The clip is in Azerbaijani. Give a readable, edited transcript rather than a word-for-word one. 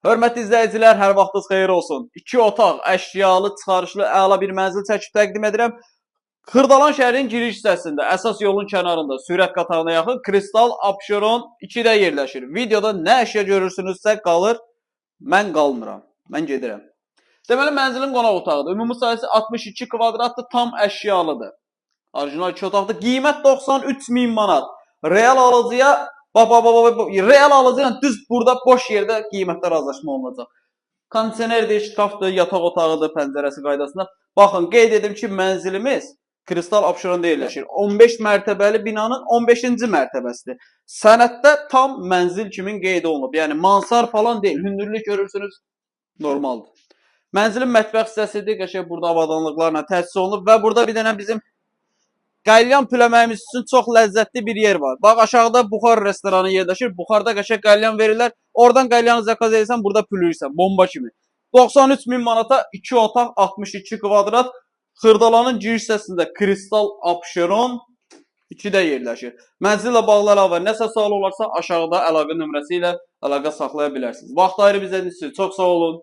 Hörmətli izləyicilər, hər vaxtınız xeyir olsun. 2 otaq, əşyalı, çıxarışlı, əla bir mənzil çəkib təqdim edirəm. Xırdalan şəhərin giriş hissəsində, əsas yolun kənarında, sürət qatağına yaxın Kristal Abşeron 2-də yerləşir. Videoda nə əşya görürsünüzsə qalır, mən qalmıram, mən gedirəm. Deməli, mənzilin qonaq otağıdır. Ümumi sayısı 62 kvadratdır, tam əşyalıdır. Orijinal 2 otaqdır. Qiymət 93.000 manat. Real alıcıya real alıcıyla düz burada boş yerdə qiymətdə razılaşma olunacaq. Kondisionerdir, şkafdır, yataq otağıdır, pəncərəsi qaydasında. Baxın, qeyd edim ki, mənzilimiz Kristal Abşeronda yerləşir. 15 mərtəbəli binanın 15-ci mərtəbəsidir. Sənəddə tam mənzil kimi qeyd olunub. Yəni mansar falan deyil. Hündürlük görürsünüz, normaldır. Mənzilin mətbəx hissəsidir. Qəşəng burada avadanlıqlarla təchiz olunub və burada bir dənə bizim qəlyan püləməyimiz üçün çox ləzzətli bir yer var. Bax, aşağıda buxar restoranı yerləşir. Buxarda qəşəng qəlyan verirlər. Oradan qəlyanı zakaz edirsən, burada pülürsən. Bomba kimi. 93.000 manata 2 otaq, 62 kvadrat. Xırdalanın giriş hissəsində Kristal Abşeron 2-də yerləşir. Mənzillə bağlı əlavə nəsə sual olarsa aşağıda əlaqə nömrəsi ilə əlaqə saxlaya bilərsiniz. Vaxt ayırıb izlədiyiniz üçün çox sağ olun.